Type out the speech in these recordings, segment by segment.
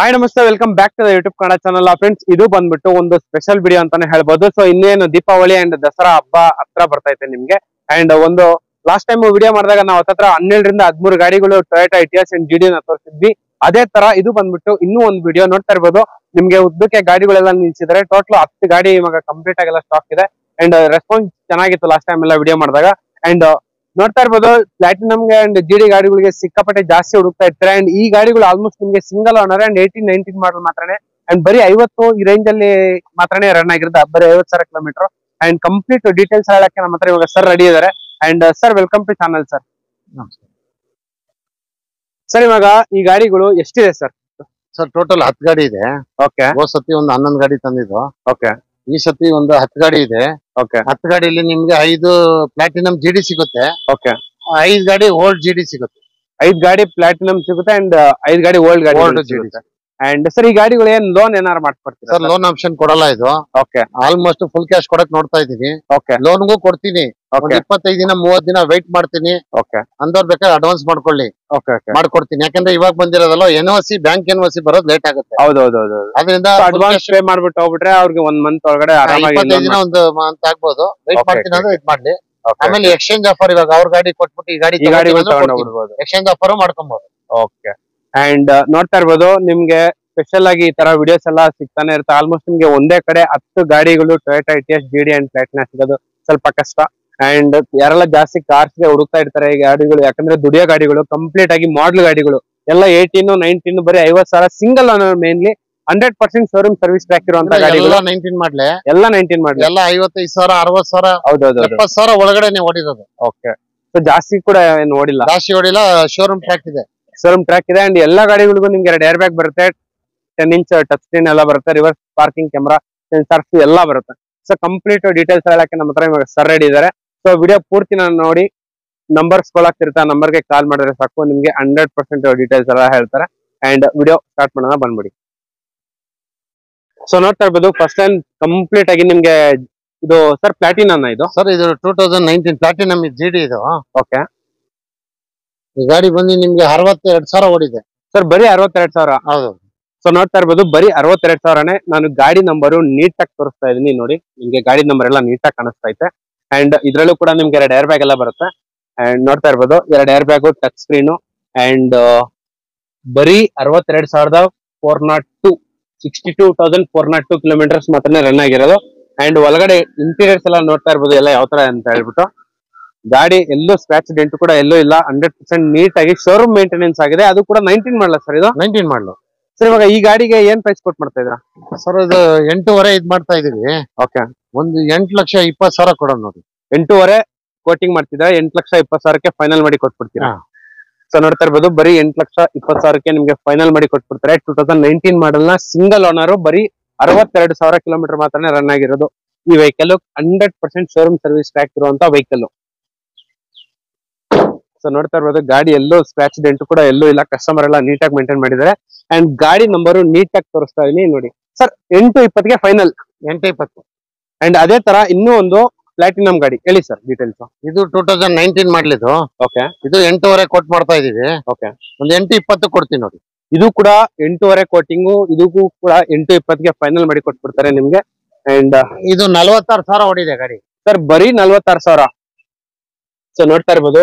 Hi ನಮಸ್ತೆ, welcome back to the YouTube Kannada channel. Friends, ಇದು ಬಂದ್ಬಿಟ್ಟು ಒಂದು ಸ್ಪೆಷಲ್ ವಿಡಿಯೋ ಅಂತಾನೆ ಹೇಳ್ಬೋದು. ಸೊ ಇನ್ನೇನು ದೀಪಾವಳಿ ಅಂಡ್ ದಸರಾ ಹಬ್ಬ ಹತ್ರ ಬರ್ತೈತೆ ನಿಮ್ಗೆ. ಅಂಡ್ ಒಂದು ಲಾಸ್ಟ್ ಟೈಮ್ ವಿಡಿಯೋ ಮಾಡಿದಾಗ ನಾವು ಹತ್ತತ್ರ 12ರಿಂದ 13 ಗಾಡಿಗಳು ಟೊಯೋಟಾ ಇಟಿಯಾಸ್ ಅಂಡ್ ಜಿಡಿ ನ ತೋರಿಸಿದ್ವಿ. ಅದೇ ತರ ಇದು ಬಂದ್ಬಿಟ್ಟು ಇನ್ನೂ ಒಂದು ವಿಡಿಯೋ ನೋಡ್ತಾ ಇರ್ಬೋದು. ನಿಮ್ಗೆ ಉದ್ದಕ್ಕೆ ಗಾಡಿಗಳೆಲ್ಲ ನಿಲ್ಸಿದ್ರೆ ಟೋಟಲ್ 10 ಗಾಡಿ ಇವಾಗ ಕಂಪ್ಲೀಟ್ ಆಗೆಲ್ಲ ಸ್ಟಾಕ್ ಇದೆ. ಅಂಡ್ ರೆಸ್ಪಾನ್ಸ್ ಚೆನ್ನಾಗಿತ್ತು ಲಾಸ್ಟ್ ಟೈಮ್ ಎಲ್ಲ ವಿಡಿಯೋ ಮಾಡಿದಾಗ. ಅಂಡ್ ನೋಡ್ತಾ ಇರ್ಬೋದು, ಪ್ಲಾಟಿನಮ್ಗೆ ಅಂಡ್ ಜಿಡಿ ಗಾಡಿಗಳಿಗೆ ಸಿಕ್ಕಾಪಟ್ಟೆ ಜಾಸ್ತಿ ಹುಡುಕ್ತಾ ಇರ್ತಾರೆ. ಅಂಡ್ ಈ ಗಾಡಿಗಳು ಆಲ್ಮೋಸ್ಟ್ ನಿಮ್ಗೆ ಸಿಂಗಲ್ ಓನರ್ ಅಂಡ್ 18-19 ಮಾಡಲ್ ಮಾತ್ರನೇ. ಅಂಡ್ ಬರೀ 50 ಈ ರೇಂಜ್ ಅಲ್ಲಿ ಮಾತ್ರನೇ ರನ್ ಆಗಿರುತ್ತೆ, ಬರೀ 50,000 ಕಿಲೋಮೀಟರ್. ಅಂಡ್ ಕಂಪ್ಲೀಟ್ ಡೀಟೇಲ್ಸ್ ಹೇಳಕ್ಕೆ ನಮ್ಮ ಹತ್ರ ಇವಾಗ ಸರ್ ರೆಡಿ ಇದಾರೆ. And sir, welcome to channel sir. Sir, ಇವಾಗ ಈ ಗಾಡಿಗಳು ಎಷ್ಟಿದೆ ಸರ್? ಸರ್ ಟೋಟಲ್ 10 ಗಾಡಿ ಇದೆ. ಓಕೆ. ಹೋದ್ ಸತಿ ಒಂದು 11 ಗಾಡಿ ತಂದಿದ್ದು. ಓಕೆ. ಈ ಸತಿ ಒಂದು 10 ಗಾಡಿ ಇದೆ. ಓಕೆ. 10 ಗಾಡಿಯಲ್ಲಿ ನಿಮ್ಗೆ 5 ಪ್ಲಾಟಿನಂ ಜಿಡಿ ಸಿಗುತ್ತೆ. ಓಕೆ. 5 ಗಾಡಿ ಓಲ್ಡ್ ಜಿಡಿ ಸಿಗುತ್ತೆ. 5 ಗಾಡಿ ಪ್ಲಾಟಿನಮ್ ಸಿಗುತ್ತೆ ಅಂಡ್ 5 ಗಾಡಿ ಓಲ್ಡ್ ಗಾಡಿ ಸಿಗುತ್ತೆ. ಅಂಡ್ ಸರ್, ಈ ಗಾಡಿಗಳು ಏನ್ ಲೋನ್ ಏನಾರು ಮಾಡ್ಕೊಡ್ತೀರಾ? ಸರ್ ಲೋನ್ ಆಪ್ಷನ್ ಕೊಡಲ್ಲ ಇದು. ಓಕೆ. ಆಲ್ಮೋಸ್ಟ್ ಫುಲ್ ಕ್ಯಾಶ್ ಕೊಡಕ್ ನೋಡ್ತಾ ಇದೀನಿ. ಓಕೆ. ಲೋನ್ಗೂ ಕೊಡ್ತೀನಿ. ಓಕೆ. 25 ದಿನ 30 ದಿನ ವೆಯ್ಟ್ ಮಾಡ್ತೀನಿ. ಓಕೆ. ಅಂದವ್ರು ಬೇಕಾದ್ರೆ ಅಡ್ವಾನ್ಸ್ ಮಾಡ್ಕೊಳ್ಳಿ. ಓಕೆ. ಓಕೆ. ಮಾಡ್ಕೊಡ್ತೀನಿ. ಯಾಕಂದ್ರೆ ಇವಾಗ ಬಂದಿರೋದಲ್ಲ ಎನ್ಒಸಿ, ಬ್ಯಾಂಕ್ ಎನ್ಒಸಿ ಬರೋದು ಲೇಟ್ ಆಗುತ್ತೆ. ಹೌದೌದು. ಅದರಿಂದ ಅಡ್ವಾನ್ಸ್ ಪೇ ಮಾಡ್ಬಿಟ್ಟು ಹೋಗ್ಬಿಟ್ರೆ ಅವ್ರಿಗೆ 1 ಮಂತ್ ಒಳಗಡೆ ಆರಾಮಾಗಿ 25 ದಿನ ಒಂದು ಮಂತ್ ಆಗ್ಬೋದು. ವೆಯ್ಟ್ ಮಾಡ್ತೀನಿ ಅಂದ್ರೆ ವೆಯ್ಟ್ ಮಾಡ್ಲಿ. ಆಮೇಲೆ ಎಕ್ಸ್ಚೇಂಜ್ ಆಫರ್, ಇವಾಗ ಅವ್ರ ಗಾಡಿ ಕೊಟ್ಬಿಟ್ಟು ಈ ಗಾಡಿ ಎಕ್ಸ್ಚೇಂಜ್ ಆಫರ್ ಮಾಡ್ಕೊಬಹುದು. ಓಕೆ. ಅಂಡ್ ನೋಡ್ತಾ ಇರ್ಬೋದು, ನಿಮ್ಗೆ ಸ್ಪೆಷಲ್ ಆಗಿ ಈ ತರ ವಿಡಿಯೋಸ್ ಎಲ್ಲ ಸಿಗ್ತಾನೆ ಇರುತ್ತೆ. ಆಲ್ಮೋಸ್ಟ್ ನಿಮ್ಗೆ ಒಂದೇ ಕಡೆ 10 ಗಾಡಿಗಳು ಟೊಯೋಟಾ ಇಟಿಯಾಸ್ ಜಿಡಿ ಅಂಡ್ ಪ್ಲಾಟಿನಾ ಸಿಗೋದು ಸ್ವಲ್ಪ ಕಷ್ಟ. ಅಂಡ್ ಯಾರೆಲ್ಲ ಜಾಸ್ತಿ ಕಾರ್ಸ್ ಗೆ ಹುಡುಕ್ತಾ ಇರ್ತಾರೆ ಈ ಗಾಡಿಗಳು, ಯಾಕಂದ್ರೆ ದುಡಿಯೋ ಗಾಡಿಗಳು, ಕಂಪ್ಲೀಟ್ ಆಗಿ ಮಾಡಲ್ ಗಾಡಿಗಳು ಎಲ್ಲ 18, 19 ಬರೀ 50,000 single owner, mainly 100% showroom service track ಇರುವಂತ ಗಾಡಿಗಳು. 19 ಮಾಡ್ಲೆ ಎಲ್ಲ 19 ಮಾಡ್ಲಿ, ಎಲ್ಲ 55,000, 60,000, ಹೌದೌದು, 70,000 ಒಳಗಡೆ ಓಡಿರೋದು. ಓಕೆ. ಸೊ ಜಾಸ್ತಿ ಕೂಡ ಏನು ಓಡಿಲ್ಲ, ಜಾಸ್ತಿ ಓಡಿಲ್ಲ. ಶೋರೂಮ್ ಟ್ರ್ಯಾಕ್ ಇದೆ. ಶೋರೂಮ್ ಟ್ರ್ಯಾಕ್ ಇದೆ. ಅಂಡ್ ಎಲ್ಲಾ ಗಾಡಿಗಳಿಗೂ ನಿಮ್ಗೆ 2 ಏರ್ ಬ್ಯಾಗ್ ಬರುತ್ತೆ, 10 ಇಂಚ್ ಟಚ್ ಸ್ಕ್ರೀನ್ ಎಲ್ಲ ಬರುತ್ತೆ, ರಿವರ್ಸ್ ಪಾರ್ಕಿಂಗ್ ಕ್ಯಾಮ್ರಾ, ಸೆನ್ಸಾರ್ಸ್ ಎಲ್ಲ ಬರುತ್ತೆ. ಸೊ ಕಂಪ್ಲೀಟ್ ಡೀಟೇಲ್ಸ್ ಹೇಳಕ್ಕೆ ನಮ್ಮ ಹತ್ರ ಇವಾಗ ಸರ್ ರೆಡಿ ಇದಾರೆ. ಸೊ ವಿಡಿಯೋ ಪೂರ್ತಿ ನಾನು ನೋಡಿ ನಂಬರ್ಸ್ ಕೊಡಾಕ್ತಿರುತ್ತೆ, ಆ ನಂಬರ್ಗೆ ಕಾಲ್ ಮಾಡಿದ್ರೆ ಸಾಕು, ನಿಮ್ಗೆ 100% ಡೀಟೇಲ್ಸ್ ಎಲ್ಲ ಹೇಳ್ತಾರೆ. ಅಂಡ್ ವಿಡಿಯೋ ಸ್ಟಾರ್ಟ್ ಮಾಡೋಣ, ಬಂದ್ಬಿಡಿ. ಸೊ ನೋಡ್ತಾ ಇರ್ಬೋದು, ಫಸ್ಟ್ ಟೈಮ್ ಕಂಪ್ಲೀಟ್ ಆಗಿ ನಿಮ್ಗೆ ಇದು ಸರ್ ಪ್ಲಾಟಿನಮ್ ಇದು. ಸರ್ ಇದು 2019 ಪ್ಲಾಟಿನಮ್ ಜಿಡಿ ಇದು. ಓಕೆ. ಈ ಗಾಡಿ ಬಂದು ನಿಮ್ಗೆ 62,000 ಓಡಿದೆ. ಸರ್ ಬರೀ 62,000? ಹೌದು. ಸೊ ನೋಡ್ತಾ ಇರ್ಬೋದು, ಬರೀ 62,000ನೇ. ನಾನು ಗಾಡಿ ನಂಬರು ನೀಟಾಗಿ ತೋರಿಸ್ತಾ ಇದೀನಿ ನೋಡಿ, ನಿಮ್ಗೆ ಗಾಡಿ ನಂಬರ್ ಎಲ್ಲ ನೀಟಾಗಿ ಕಾಣಿಸ್ತಾ ಐತೆ. ಅಂಡ್ ಇದ್ರಲ್ಲೂ ಕೂಡ ನಿಮ್ಗೆ 2 ಏರ್ ಬ್ಯಾಗ್ ಎಲ್ಲ ಬರುತ್ತೆ. ಅಂಡ್ ನೋಡ್ತಾ ಇರ್ಬೋದು, 2 air bag, touch screen. And ಬರೀ 62,402 62,402 ಕಿಲೋಮೀಟರ್ಸ್ ಮಾತ್ರನೇ ರನ್ ಆಗಿರೋದು. ಅಂಡ್ ಒಳಗಡೆ ಇಂಟೀರಿಯರ್ಸ್ ಎಲ್ಲ ನೋಡ್ತಾ ಇರ್ಬೋದು ಎಲ್ಲ ಯಾವ ತರ ಅಂತ ಹೇಳ್ಬಿಟ್ಟು. ಗಾಡಿ ಎಲ್ಲೂ ಸ್ಕ್ರಾಚ್ ಡೆಂಟ್ ಕೂಡ ಎಲ್ಲೂ ಇಲ್ಲ, 100% ನೀಟ್ ಆಗಿ ಶೋರೂಮ್ ಮೇಂಟೆನೆನ್ಸ್ ಆಗಿದೆ. ಅದು ಕೂಡ 19 ಮಾಡಲ ಸರ್ ಇದು? 19 ಮಾಡಲು. ಸರ್ ಇವಾಗ ಈ ಗಾಡಿಗೆ ಏನ್ ಪ್ರೈಸ್ ಕೊಟ್ಟು ಮಾಡ್ತಾ ಇದ್ರ? ಸರ್ ಇದು 8.5 ಇದ್ ಮಾಡ್ತಾ ಇದೀವಿ. ಓಕೆ. ಒಂದು 8,20,000 ಕೊಡೋಣ ನೋಡಿ. 8.5 ಕೋಟಿಂಗ್ ಮಾಡ್ತಿದ್ರೆ 8,20,000ಕ್ಕೆ ಫೈನಲ್ ಮಾಡಿ ಕೊಟ್ಬಿಡ್ತೀರಾ? ಸೊ ನೋಡ್ತಾ ಇರ್ಬೋದು, ಬರೀ 8,20,000ಕ್ಕೆ ನಿಮ್ಗೆ ಫೈನಲ್ ಮಾಡಿ ಕೊಟ್ಬಿಡ್ತಾರೆ. 2019 ಮಾಡಲ್ ನ ಸಿಂಗಲ್ ಓನರ್, ಬರೀ 62,000 ಕಿಲೋಮೀಟರ್ ಮಾತ್ರನೇ ರನ್ ಆಗಿರೋದು. ಈ ವೆಹಿಕಲ್ 100% ಶೋರೂಮ್ ಸರ್ವಿಸ್ ಟ್ರ್ಯಾಕ್ ಇರುವಂತ ವೆಹಿಕಲ್. ಸೊ ನೋಡ್ತಾ ಇರ್ಬೋದು, ಗಾಡಿ ಎಲ್ಲೂ ಸ್ಕ್ರಾಚ್ ಡೆಂಟ್ ಕೂಡ ಎಲ್ಲೂ ಇಲ್ಲ, ಕಸ್ಟಮರ್ ಎಲ್ಲ ನೀಟಾಗಿ ಮೇಂಟೈನ್ ಮಾಡಿದ್ದಾರೆ. ಅಂಡ್ ಗಾಡಿ ನಂಬರು ನೀಟಾಗಿ ತೋರಿಸ್ತಾ ಇದೀನಿ ನೋಡಿ. Sir 8:20ಗೆ final. 8:20. ಅಂಡ್ ಅದೇ ತರ ಇನ್ನೂ ಒಂದು ಪ್ಲಾಟಿನಮ್ ಗಾಡಿ ಹೇಳಿ ಸರ್ ಡೀಟೇಲ್ಸ್. ಇದು 2019 ಮಾಡ್ಲಿದ್ದು. ಓಕೆ. ಇದು 8.5 ಕೊಟ್ ಮಾಡ್ತಾ ಇದೀವಿ. ಓಕೆ. ಒಂದು 8:20 ಕೊಡ್ತೀನಿ ನೋಡಿ. ಇದು ಕೂಡ 8.5 ಕೋಟಿಂಗು, ಇದಕ್ಕೂ ಕೂಡ 8:20ಗೆ ಫೈನಲ್ ಮಾಡಿ ಕೊಟ್ಬಿಡ್ತಾರೆ ನಿಮ್ಗೆ. ಅಂಡ್ ಇದು 46,000 ಓಡಿದೆ ಗಾಡಿ. ಸರ್ ಬರೀ 46,000. ಸೊ ನೋಡ್ತಾ ಇರ್ಬೋದು,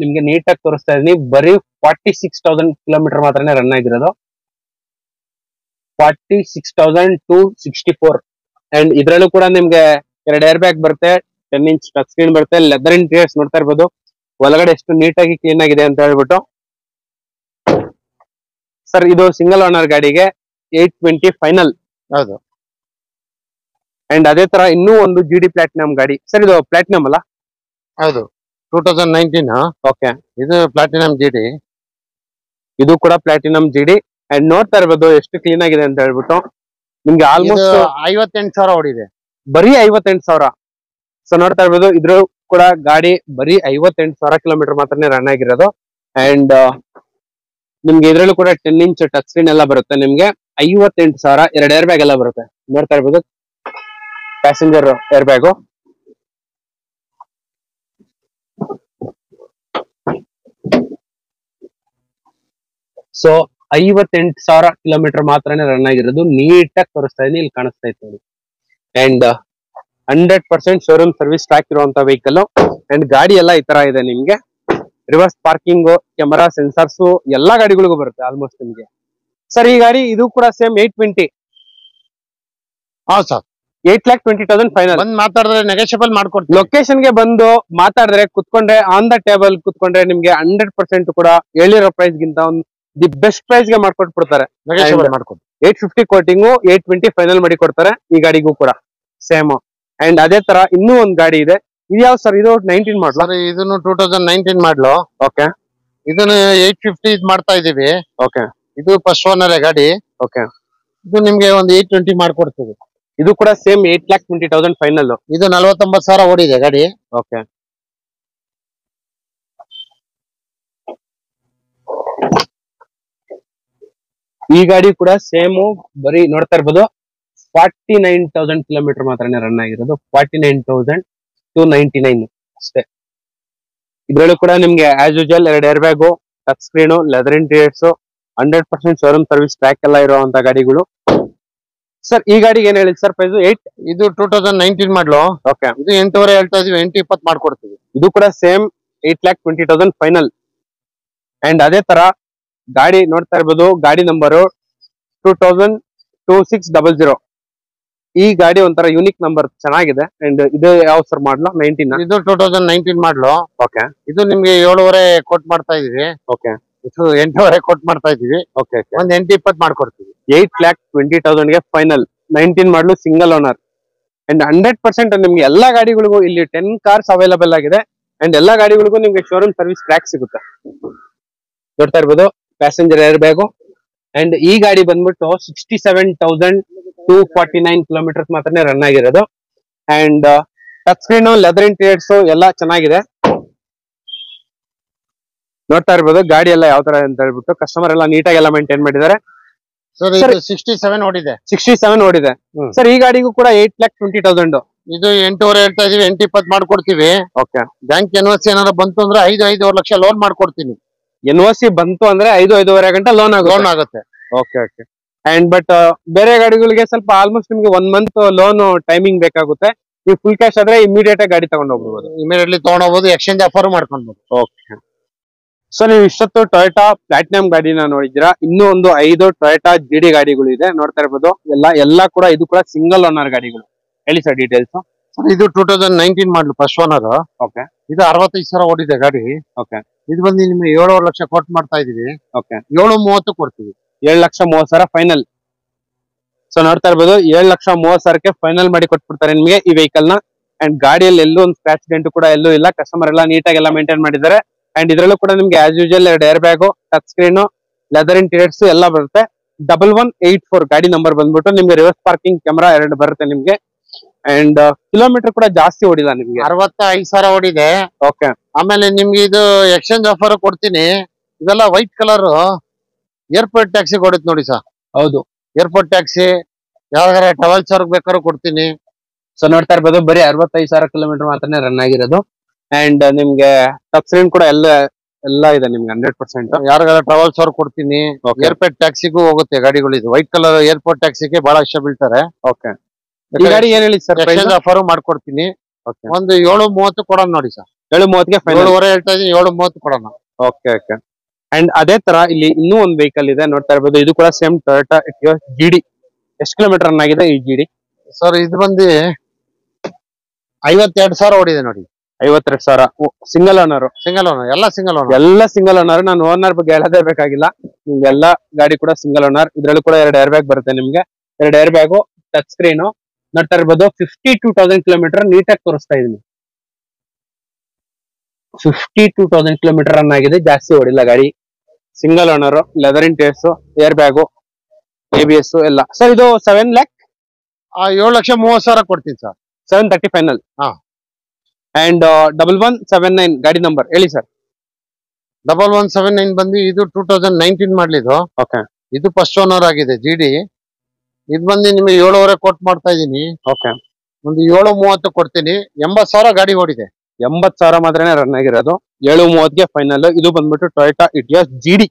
ನಿಮ್ಗೆ ನೀಟಾಗಿ ತೋರಿಸ್ತಾ ಇದೀನಿ, ಬರೀ 46,000 ಕಿಲೋಮೀಟರ್ ಮಾತ್ರನೇ ರನ್ ಆಗಿರೋದು. 46,264. ಅಂಡ್ ಇದ್ರಲ್ಲೂ ಕೂಡ ನಿಮ್ಗೆ 2 ಏರ್ ಬ್ಯಾಗ್ ಬರುತ್ತೆ, 10 ಇಂಚ್ ಟಚ್ ಸ್ಕ್ರೀನ್ ಬರುತ್ತೆ, ಲೆದರ್ ಇಂಟೀರಿಯರ್ಸ್ ನೋಡ್ತಾ ಇರ್ಬೋದು, ಒಳಗಡೆ ಎಷ್ಟು ನೀಟಾಗಿ ಕ್ಲೀನ್ ಆಗಿದೆ ಅಂತ ಹೇಳ್ಬಿಟ್ಟು. ಸರ್ ಇದು ಸಿಂಗಲ್ ಓನರ್ ಗಾಡಿಗೆ 820 ಫೈನಲ್. ಹೌದು. ಅಂಡ್ ಅದೇ ತರ ಇನ್ನೂ ಒಂದು ಜಿಡಿ ಪ್ಲಾಟಿನಮ್ ಗಾಡಿ. ಸರ್ ಇದು ಪ್ಲಾಟಿನಮ್ ಅಲ್ಲ? ಹೌದು, 2019. ಓಕೆ. ಇದು ಪ್ಲಾಟಿನಮ್ ಜಿಡಿ. ಇದು ಕೂಡ ಪ್ಲಾಟಿನಮ್ ಜಿಡಿ. ಅಂಡ್ ನೋಡ್ತಾ ಇರ್ಬೋದು ಎಷ್ಟು ಕ್ಲೀನ್ ಆಗಿದೆ ಅಂತ ಹೇಳ್ಬಿಟ್ಟು. ನಿಮ್ಗೆ ಆಲ್ಮೋಸ್ಟ್ 58,000 ಓಡಿದೆ. ಬರೀ 58,000. ಸೊ ನೋಡ್ತಾ ಇರ್ಬೋದು, ಇದ್ರ ಕೂಡ ಗಾಡಿ ಬರೀ 58,000 ಕಿಲೋಮೀಟರ್ ಮಾತ್ರನೇ ರನ್ ಆಗಿರೋದು. ಅಂಡ್ ನಿಮ್ಗೆ ಇದ್ರಲ್ಲೂ ಕೂಡ 10 ಇಂಚ್ ಟಚ್ ಸ್ಕ್ರೀನ್ ಎಲ್ಲ ಬರುತ್ತೆ. ನಿಮ್ಗೆ 58,000, 2 ಏರ್ ಬ್ಯಾಗ್ ಎಲ್ಲ ಬರುತ್ತೆ. ನೋಡ್ತಾ ಇರ್ಬೋದು, passenger air bag. So 58,000 kilometre ಮಾತ್ರನೇ ರನ್ ಆಗಿರೋದು. ನೀಟಾಗಿ ತೋರಿಸ್ತಾ ಇದೀನಿ, ಇಲ್ಲಿ ಕಾಣಿಸ್ತಾ ಇತ್ತು ನೋಡಿ. ಅಂಡ್ 100% ಶೋರೂಮ್ ಸರ್ವಿಸ್ ಟ್ರ್ಯಾಕ್ ಇರುವಂತ ವೆಹಿಕಲ್. ಅಂಡ್ ಗಾಡಿ ಎಲ್ಲ ಈ ತರ ಇದೆ ನಿಮ್ಗೆ. ರಿವರ್ಸ್ ಪಾರ್ಕಿಂಗ್, ಕ್ಯಾಮರಾ, ಸೆನ್ಸರ್ಸ್ ಎಲ್ಲಾ ಗಾಡಿಗಳಿಗೂ ಬರುತ್ತೆ ಆಲ್ಮೋಸ್ಟ್ ನಿಮ್ಗೆ. ಸರ್ ಈ ಗಾಡಿ ಇದು ಕೂಡ ಸೇಮ್ 820. ಹಾ ಸರ್, 8,20,000 ಫೈನಲ್. ಬಂದ್ ಮಾತಾಡಿದ್ರೆ ನೆಗೋಷಿಯಬಲ್ ಮಾಡ್ಕೊಡ್ತೀವಿ. ಲೊಕೇಶನ್ ಗೆ ಬಂದು ಮಾತಾಡಿದ್ರೆ ಕುತ್ಕೊಂಡ್ರೆ ಆನ್ ದ ಟೇಬಲ್ ಕುತ್ಕೊಂಡ್ರೆ ನಿಮ್ಗೆ 100% ಕೂಡ ಹೇಳಿರೋ ಪ್ರೈಸ್ ಗಿಂತ ಒಂದು ದಿ ಬೆಸ್ಟ್ ಪ್ರೈಸ್ ಗೆ ಮಾಡ್ಕೊಟ್ಬಿಡ್ತಾರೆ. ನೆಗೋಷಿಯಬಲ್ ಮಾಡ್ಕೊಡ್ತೀವಿ. 850 ಕೋಟಿಂಗು 820 ಫೈನಲ್ ಮಾಡಿ ಕೊಡ್ತಾರೆ ಈ ಗಾಡಿಗೂ ಕೂಡ ಸೇಮ್. ಅಂಡ್ ಅದೇ ತರ ಇನ್ನೂ ಒಂದ್ ಗಾಡಿ ಇದೆ. ಇದು ಯಾವ ಸರ್? ಇದು 19 ಮಾಡಲ್. ಸರ್ ಇದನ್ನು 2019 ಮಾಡ್ಲು. ಓಕೆ. ಇದನ್ನು 850 ಇದ್ ಮಾಡ್ತಾ ಇದೀವಿ. ಓಕೆ. ಇದು ಫಸ್ಟ್ ಓನರ್ ಗಾಡಿ. ಓಕೆ. ಇದು ನಿಮ್ಗೆ ಒಂದು 820 ಮಾಡ್ಕೊಡ್ತೀವಿ. ಇದು ಕೂಡ ಸೇಮ್ 8,20,000 ಫೈನಲ್. ಇದು 49,000 ಓಡಿದೆ ಗಾಡಿ. ಓಕೆ. ಈ ಗಾಡಿ ಕೂಡ ಸೇಮ್ ಬರೀ ನೋಡ್ತಾ ಇರ್ಬೋದು 49,000 ಕಿಲೋಮೀಟರ್ ಮಾತ್ರನೇ ರನ್ ಆಗಿರೋದು. 49,299 ಅಷ್ಟೇ. ಇದ್ರಲ್ಲೂ ಕೂಡ ನಿಮ್ಗೆ as usual 2 air bag, touch screen, leather interiors, 100% showroom service track ಎಲ್ಲ ಇರುವಂತ ಗಾಡಿಗಳು. ಸರ್ ಈ ಗಾಡಿಗೆ ಏನ್ ಹೇಳಿದ್ ಸರ್ ಪ್ರೈಸ್? ಇದು 2019 ಮಾಡ್ಲು. ಓಕೆ. ಇದು 8.5 ಹೇಳ್ತಾ ಇದೀವಿ, 820 ಮಾಡ್ಕೊಡ್ತೀವಿ. ಇದು ಕೂಡ ಸೇಮ್ 8,20,000 ಫೈನಲ್. ಅಂಡ್ ಅದೇ ತರ ಗಾಡಿ ನೋಡ್ತಾ ಇರ್ಬೋದು, ಗಾಡಿ ನಂಬರು 20002600. ಈ ಗಾಡಿ ಒಂಥರ ಯೂನಿಕ್ ನಂಬರ್, ಚೆನ್ನಾಗಿದೆ. ಅಂಡ್ ಇದು ಯಾವ ಸರ್ ಮಾಡ್ಲು? 19. ಇದು 2019 ಮಾಡ್ಲು. ಓಕೆ. ಇದು ನಿಮ್ಗೆ 7.5 ಕೊಟ್ ಮಾಡ್ತಾ ಇದೀವಿ. ಓಕೆ. ಇದು 8.5 ಕೊಟ್ ಮಾಡ್ತಾ ಇದೀವಿ. ಓಕೆ. ಒಂದ್ 820 ಮಾಡ್ಕೊಡ್ತೀವಿ. 8,20,000 ಗೆ ಫೈನಲ್. 19 ಮಾಡ್ಲು, ಸಿಂಗಲ್ ಓನರ್. ಅಂಡ್ 100% ನಿಮ್ಗೆ ಎಲ್ಲಾ ಗಾಡಿಗಳಿಗೂ ಇಲ್ಲಿ 10 ಕಾರ್ಸ್ ಅವೈಲಬಲ್ ಆಗಿದೆ. ಅಂಡ್ ಎಲ್ಲಾ ಗಾಡಿಗಳಿಗೂ ನಿಮ್ಗೆ ಶೋರೂಮ್ ಸರ್ವಿಸ್ ಟ್ರ್ಯಾಕ್ ಸಿಗುತ್ತೆ. ನೋಡ್ತಾ ಇರ್ಬೋದು, ಪ್ಯಾಸೆಂಜರ್ ಏರ್ ಬ್ಯಾಗು. ಅಂಡ್ ಈ ಗಾಡಿ ಬಂದ್ಬಿಟ್ಟು 67,249 ಕಿಲೋಮೀಟರ್ಸ್ ಮಾತ್ರನೇ ರನ್ ಆಗಿರೋದು. And touch screen, leather interiors ಎಲ್ಲ ಚೆನ್ನಾಗಿದೆ. ನೋಡ್ತಾ ಇರ್ಬೋದು ಗಾಡಿ ಎಲ್ಲ ಯಾವ ತರ ಅಂತ ಹೇಳ್ಬಿಟ್ಟು ಕಸ್ಟಮರ್ ಎಲ್ಲ ನೀಟಾಗಿ ಎಲ್ಲ ಮೇಂಟೈನ್ ಮಾಡಿದ್ದಾರೆ. ಸರ್ ಇದು 67 ಓಡಿದೆ. 67 ಓಡಿದೆ. ಸರ್ ಈ ಗಾಡಿಗೂ ಕೂಡ 8,20,000. ಇದು 8.5 ಹೇಳ್ತಾ ಇದೀವಿ, 820 ಮಾಡ್ಕೊಡ್ತೀವಿ. ಓಕೆ. ಬ್ಯಾಂಕ್ ಎನ್ಒಸಿ ಏನಾರ ಬಂತು ಅಂದ್ರೆ 5-5.5 ಲಕ್ಷ ಲೋನ್ ಮಾಡ್ಕೊಡ್ತೀನಿ. ಎನ್ಒಸಿ ಬಂತು ಅಂದ್ರೆ 5-5.5 ಗಂಟೆ ಲೋನ್ ಆಗುತ್ತೆ. ಓಕೆ. ಓಕೆ. ಅಂಡ್ ಬಟ್ ಬೇರೆ ಗಾಡಿಗಳಿಗೆ ಸ್ವಲ್ಪ ಆಲ್ಮೋಸ್ಟ್ ನಿಮ್ಗೆ 1 ಮಂತ್ ಲೋನ್ ಟೈಮಿಂಗ್ ಬೇಕಾಗುತ್ತೆ. ನೀವು ಫುಲ್ ಕ್ಯಾಶ್ ಆದ್ರೆ ಇಮಿಡಿಯೇಟ್ ಆಗಿ ಗಾಡಿ ತಗೊಂಡು ಹೋಗ್ಬೋದು. ಇಮಿಡಿಯೇಟ್ಲಿ ತಗೊಂಡೋಗ್ಬೋದು, ಎಕ್ಸ್ಚೇಂಜ್ ಆಫರ್ ಮಾಡ್ಕೊಳ್ಬಹುದು. ಓಕೆ. ಸೊ ನೀವು ಇಷ್ಟೊತ್ತು ಟೊಯೋಟಾ ಪ್ಲಾಟಿನಂ ಗಾಡಿನ ನೋಡಿದ್ದೀರಾ. ಇನ್ನೂ ಒಂದು 5 ಟೊಯೋಟಾ ಜಿಡಿ ಗಾಡಿಗಳು ಇದೆ, ನೋಡ್ತಾ ಇರ್ಬೋದು. ಎಲ್ಲ ಕೂಡ ಇದು ಕೂಡ ಸಿಂಗಲ್ ಓನರ್ ಗಾಡಿಗಳು. ಹೇಳಿ ಸರ್ ಡೀಟೇಲ್ಸ್. ಇದು 2019 ಮಾಡ್ಲು, ಫಸ್ಟ್ ಓನರ್. ಓಕೆ. ಇದು 65,000 ಓಡಿದೆ ಗಾಡಿ. ಓಕೆ. ಇದು ಬಂದು ನಿಮ್ಗೆ 7.5 ಲಕ್ಷ ಕೊಟ್ಟು ಮಾಡ್ತಾ ಇದೀವಿ. ಓಕೆ. 7.30 ಕೊಡ್ತೀವಿ. 7,30,000 ಫೈನಲ್. ಸೊ ನೋಡ್ತಾ ಇರ್ಬೋದು 7,30,000ಕ್ಕೆ ಫೈನಲ್ ಮಾಡಿ ಕೊಟ್ಬಿಡ್ತಾರೆ ನಿಮಗೆ ಈ ವೆಹಿಕಲ್ ನ. ಅಂಡ್ ಗಾಡಿಯಲ್ಲಿ ಎಲ್ಲೂ ಒಂದು ಸ್ಕ್ರಾಚ್ ಡೆಂಟ್ ಕೂಡ ಎಲ್ಲೂ ಇಲ್ಲ. ಕಸ್ಟಮರ್ ಎಲ್ಲ ನೀಟಾಗಿ ಎಲ್ಲ ಮೇಂಟೈನ್ ಮಾಡಿದ್ದಾರೆ. ಅಂಡ್ ಇದರಲ್ಲೂ ಕೂಡ ನಿಮ್ಗೆ as usual 2 air bag, touch screen, leather interiors ಎಲ್ಲ ಬರುತ್ತೆ. 1184 ಗಾಡಿ ನಂಬರ್ ಬಂದ್ಬಿಟ್ಟು ನಿಮ್ಗೆ ರಿವರ್ಸ್ ಪಾರ್ಕಿಂಗ್, ಕ್ಯಾಮರಾ 2 ಬರುತ್ತೆ ನಿಮ್ಗೆ. ಅಂಡ್ ಕಿಲೋಮೀಟರ್ ಕೂಡ ಜಾಸ್ತಿ ಓಡಿಲ್ಲ ನಿಮ್ಗೆ, 65,000 ಓಡಿದೆ. ಓಕೆ. ಆಮೇಲೆ ನಿಮ್ಗೆ ಇದು ಎಕ್ಸ್ಚೇಂಜ್ ಆಫರ್ ಕೊಡ್ತೀನಿ. ಇದೆಲ್ಲ ವೈಟ್ ಕಲರ್ ಏರ್ಪೋರ್ಟ್ ಟ್ಯಾಕ್ಸಿ ಕೊಡುತ್ತೆ ನೋಡಿ ಸರ್. ಹೌದು, ಏರ್ಪೋರ್ಟ್ ಟ್ಯಾಕ್ಸಿ ಯಾವ್ದಾರ ಟ್ರಾವೆಲ್ಸ್ ಅವ್ರಿಗೆ ಬೇಕಾದ್ರೂ ಕೊಡ್ತೀನಿ. ಸೊ ನೋಡ್ತಾ ಇರ್ಬೋದು ಬರೀ 65,000 ಕಿಲೋಮೀಟರ್ ಮಾತ್ರನೇ ರನ್ ಆಗಿರೋದು. ಅಂಡ್ ನಿಮ್ಗೆ ಟಚ್ ಸ್ಕ್ರೀನ್ ಕೂಡ ಎಲ್ಲ ಇದೆ ನಿಮ್ಗೆ 100%. ಯಾರಿಗಾರ ಟ್ರಾವೆಲ್ಸ್ ಅವ್ರಿಗೆ ಕೊಡ್ತೀನಿ. ಏರ್ಪೋರ್ಟ್ ಟ್ಯಾಕ್ಸಿಗೂ ಹೋಗುತ್ತೆ ಗಾಡಿಗಳು. ಇದು ವೈಟ್ ಕಲರ್ ಏರ್ಪೋರ್ಟ್ ಟ್ಯಾಕ್ಸಿಗೆ ಬಹಳ ಇಷ್ಟ ಬೀಳ್ತಾರೆ. ಓಕೆ. ಈ ಗಾಡಿ ಏನ್ ಹೇಳಿ ಸರ್? ಎಕ್ಸ್ಚೇಂಜ್ ಆಫರ್ ಮಾಡ್ಕೊಡ್ತೀನಿ. ಒಂದು 7.30 ಕೊಡೋಣ ನೋಡಿ ಸರ್. 7.30ಗೆ ಫೈನಲ್. 7.5 ಹೇಳ್ತಾ ಇದೀನಿ, 7.30 ಕೊಡೋಣ. ಓಕೆ. ಓಕೆ. ಅಂಡ್ ಅದೇ ತರ ಇಲ್ಲಿ ಇನ್ನೂ ಒಂದು ವೆಹಿಕಲ್ ಇದೆ, ನೋಡ್ತಾ ಇರ್ಬೋದು. ಇದು ಕೂಡ ಸೇಮ್ ಟೊಯೋಟಾ ಇಟಿಯೋಸ್ ಜಿಡಿ. ಎಷ್ಟು ಕಿಲೋಮೀಟರ್ ರನ್ ಆಗಿದೆ ಈ ಜಿಡಿ? ಸರ್ ಇದು ಬಂದು 52,000 ಓಡಿದೆ ನೋಡಿ. 52,000. Single owner. ಎಲ್ಲ ಸಿಂಗಲ್ ಓನರ್. ನಾನು ಓನರ್ ಬಗ್ಗೆ ಹೇಳೋದೇ ಬೇಕಾಗಿಲ್ಲ. ನಿಮ್ಗೆಲ್ಲ ಗಾಡಿ ಕೂಡ ಸಿಂಗಲ್ ಓನರ್. ಇದ್ರಲ್ಲೂ ಕೂಡ 2 ಏರ್ ಬ್ಯಾಗ್ ಬರುತ್ತೆ ನಿಮ್ಗೆ. 2 ಏರ್ ಬ್ಯಾಗು, ಟಚ್ ಸ್ಕ್ರೀನು. ನೋಡ್ತಾ ಇರ್ಬೋದು 52,000 ಕಿಲೋಮೀಟರ್ ನೀಟಾಗಿ ತೋರಿಸ್ತಾ ಇದೀನಿ. 52,000 ಕಿಲೋಮೀಟರ್ ರನ್ ಆಗಿದೆ, ಜಾಸ್ತಿ ಓಡಿಲ್ಲ ಗಾಡಿ. Single owner, leather interiors, air bag, ABS ಎಲ್ಲ. ಸರ್ ಇದು 7,30,000 ಕೊಡ್ತೀನಿ ಸರ್. 730 ಫೈನಲ್. ಅಂಡ್ 1179 ಗಾಡಿ ನಂಬರ್ ಹೇಳಿ ಸರ್. 1179 ಬಂದು ಇದು 2019 ಮಾಡ್ಲಿದ್ದು. ಓಕೆ. ಇದು ಫಸ್ಟ್ ಓನರ್ ಆಗಿದೆ ಜಿಡಿ. ಇದು ಬಂದು ನಿಮಗೆ 7.5 ಕೊಟ್ಟು ಮಾಡ್ತಾ ಇದೀನಿ. ಓಕೆ. ಒಂದು 7.30 ಕೊಡ್ತೀನಿ. 80,000 ಗಾಡಿ ಓಡಿದೆ. 80,000 ಮಾತ್ರನೇ ರನ್ ಆಗಿರೋದು. 7.30ಗೆ ಫೈನಲ್. ಇದು ಬಂದ್ಬಿಟ್ಟು ಟೊಯೋಟಾ ಇಟಿಯೋಸ್ ಜಿಡಿ.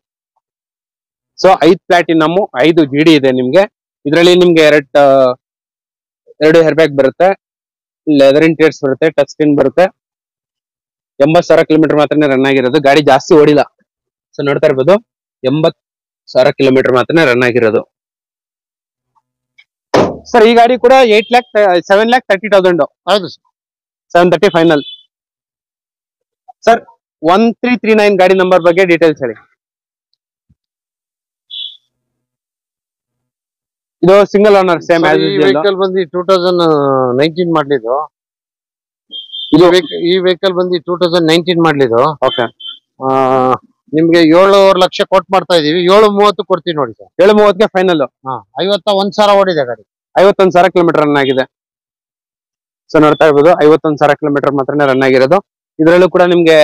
ಸೊ 5 ಪ್ಲಾಟಿನಮ್ 5 GD ಇದೆ ನಿಮ್ಗೆ. ಇದರಲ್ಲಿ ನಿಮ್ಗೆ ಎರಡು ಏರ್ ಬ್ಯಾಗ್ ಬರುತ್ತೆ, ಲೆದರ್ ಇಂಟೀರಿಯರ್ಸ್ ಬರುತ್ತೆ, ಟಚ್ ಸ್ಕ್ರೀನ್ ಬರುತ್ತೆ. 80,000 ಕಿಲೋಮೀಟರ್ ಮಾತ್ರನೇ ರನ್ ಆಗಿರೋದು, ಗಾಡಿ ಜಾಸ್ತಿ ಓಡಿಲ್ಲ. ಸೊ ನೋಡ್ತಾ ಇರ್ಬೋದು 80,000 ಕಿಲೋಮೀಟರ್ ಮಾತ್ರನೇ ರನ್ ಆಗಿರೋದು. ಸರ್ ಈ ಗಾಡಿ ಕೂಡ 7,30,000. ಹೌದು ಸರ್. 730 ಫೈನಲ್. ಸರ್ 1339 ಗಾಡಿ ನಂಬರ್ ಬಗ್ಗೆ ಡೀಟೇಲ್ಸ್ ಹೇಳಿ. ಇದು single owner same as vehicle ಬಂದು 2019 ಮಾಡ್ಲಿದ್ದು. ಈ ವೆಹಿಕಲ್ ಬಂದು 2019 ಮಾಡ್ಲಿದ್ದು. ಓಕೆ. ನಿಮ್ಗೆ 7.5 ಲಕ್ಷ ಕೊಟ್ಟು ಮಾಡ್ತಾ ಇದೀವಿ. 7.30 ಕೊಡ್ತೀವಿ ನೋಡಿ ಸರ್. 7.30ಗೆ ಫೈನಲ್. 51,000 ಓಡಿದೆ ಗಾಡಿ. 51,000 ಕಿಲೋಮೀಟರ್ ರನ್ ಆಗಿದೆ. ಸೊ ನೋಡ್ತಾ ಇರ್ಬೋದು 51,000 ಕಿಲೋಮೀಟರ್ ಮಾತ್ರನೇ ರನ್ ಆಗಿರೋದು. ಇದರಲ್ಲೂ ಕೂಡ ನಿಮ್ಗೆ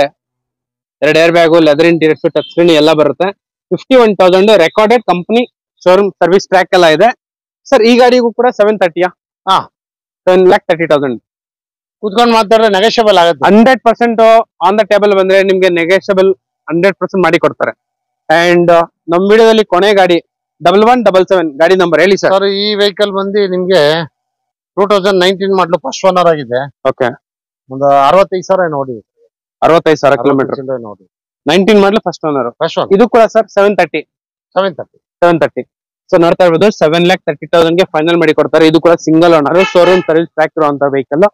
2 air bag, leather interiors, touch screen ಎಲ್ಲ ಬರುತ್ತೆ. 51,000 recorded company showroom service track ಎಲ್ಲ ಇದೆ. ಸರ್ ಈ ಗಾಡಿಗೂ ಕೂಡ 730. 7,30,000. ಕುತ್ಕೊಂಡು ಮಾತಾಡಿದ್ರೆ ನೆಗೋಷಿಯಬಲ್ ಆಗುತ್ತೆ. 100% ಆನ್ ದ ಟೇಬಲ್ ಬಂದ್ರೆ ನಿಮ್ಗೆ ನೆಗೋಷಿಯಬಲ್ 100% ಮಾಡಿ ಕೊಡ್ತಾರೆ. ಅಂಡ್ ನಮ್ ವಿಡಿಯೋದಲ್ಲಿ ಕೊನೆ ಗಾಡಿ 1177 ಗಾಡಿ ನಂಬರ್ ಹೇಳಿ ಸರ್. ಈ ವೆಹಿಕಲ್ ಬಂದು ನಿಮ್ಗೆ 2019 ಮಾಡಲು ಫಸ್ಟ್ ಓನರ್ ಆಗಿದೆ. ಓಕೆ. ಒಂದು 65,000 ನೋಡಿ. 65,000 ಕಿಲೋಮೀಟರ್ ನೋಡಿ. 19 ಮಾಡಲು ಫಸ್ಟ್ ಓನರ್. ಇದು ಕೂಡ ಸರ್ 730. ಸೊ ನೋಡ್ತಾ ಇರ್ಬೋದು 7,30,000ಗೆ ಫೈನಲ್ ಮಾಡಿ ಕೊಡ್ತಾರೆ. ಇದು ಕೂಡ single owner showroom service track ಇರುವಂತ ವೆಹಿಕಲ್.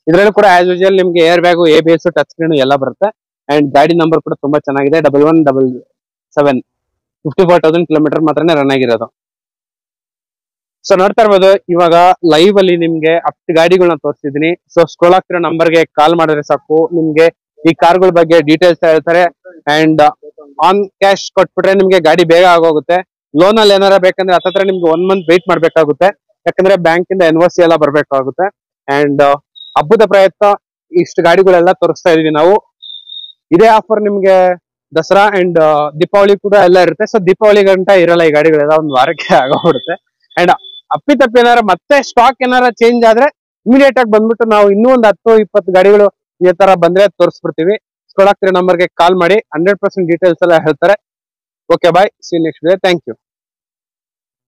ಇದರಲ್ಲೂ ಕೂಡ ಆಸ್ ಯೂಶುವಲ್ ನಿಮ್ಗೆ air bag, ABS, touch screen ಎಲ್ಲ ಬರುತ್ತೆ. ಅಂಡ್ ಗಾಡಿ ನಂಬರ್ ಕೂಡ ತುಂಬಾ ಚೆನ್ನಾಗಿದೆ. 1177. 54,000 ಕಿಲೋಮೀಟರ್ ಮಾತ್ರನೇ ರನ್ ಆಗಿರೋದು. ಸೊ ನೋಡ್ತಾ ಇರ್ಬೋದು ಇವಾಗ ಲೈವ್ ಅಲ್ಲಿ ನಿಮ್ಗೆ 10 ಗಾಡಿಗಳನ್ನ ತೋರಿಸ್ತಿದೀನಿ. ಸೊ ಸ್ಕ್ರೋಲ್ ಆಗ್ತಿರೋ ನಂಬರ್ಗೆ ಕಾಲ್ ಮಾಡಿದ್ರೆ ಸಾಕು, ನಿಮ್ಗೆ ಈ ಕಾರ್ಗಳ ಬಗ್ಗೆ ಡೀಟೇಲ್ಸ್ ಹೇಳ್ತಾರೆ. ಅಂಡ್ ಆನ್ ಕ್ಯಾಶ್ ಕೊಟ್ಬಿಟ್ರೆ ನಿಮ್ಗೆ ಗಾಡಿ ಬೇಗ ಆಗೋಗುತ್ತೆ. ಲೋನ್ ಅಲ್ಲಿ ಏನಾರ ಬೇಕಂದ್ರೆ ಹತ್ತತ್ರ ನಿಮ್ಗೆ 1 ಮಂತ್ ವೇಟ್ ಮಾಡ್ಬೇಕಾಗುತ್ತೆ. ಯಾಕಂದ್ರೆ ಬ್ಯಾಂಕ್ ಇಂದ NOC ಎಲ್ಲ ಬರ್ಬೇಕಾಗುತ್ತೆ. ಅಂಡ್ ಹಬ್ಬದ ಪ್ರಯತ್ನ ಇಷ್ಟು ಗಾಡಿಗಳೆಲ್ಲ ತೋರಿಸ್ತಾ ಇದೀವಿ ನಾವು. ಇದೇ ಆಫರ್ ನಿಮ್ಗೆ ದಸರಾ ಅಂಡ್ ದೀಪಾವಳಿ ಕೂಡ ಎಲ್ಲ ಇರುತ್ತೆ. ಸೊ ದೀಪಾವಳಿ ಗಂಟ ಇರಲ್ಲ ಈ ಗಾಡಿಗಳೆಲ್ಲ, ಒಂದು ವಾರಕ್ಕೆ ಆಗೋಗ್ಬಿಡುತ್ತೆ. ಅಂಡ್ ಅಪ್ಪಿತಪ್ಪಿ ಏನಾರ ಮತ್ತೆ ಸ್ಟಾಕ್ ಏನಾರ ಚೇಂಜ್ ಆದ್ರೆ ಇಮಿಡಿಯೇಟ್ ಆಗಿ ಬಂದ್ಬಿಟ್ಟು ನಾವು ಇನ್ನೂ ಒಂದು 10-20 ಗಾಡಿಗಳು ಈ ತರ ಬಂದ್ರೆ ತೋರಿಸ್ಬಿಡ್ತೀವಿ. ಸ್ಕ್ರೋಲ್ ಆಗ್ತಿರೋ ನಂಬರ್ಗೆ ಕಾಲ್ ಮಾಡಿ 100% ಡೀಟೇಲ್ಸ್ ಎಲ್ಲ ಹೇಳ್ತಾರೆ. Okay bye, see next day. Thank you.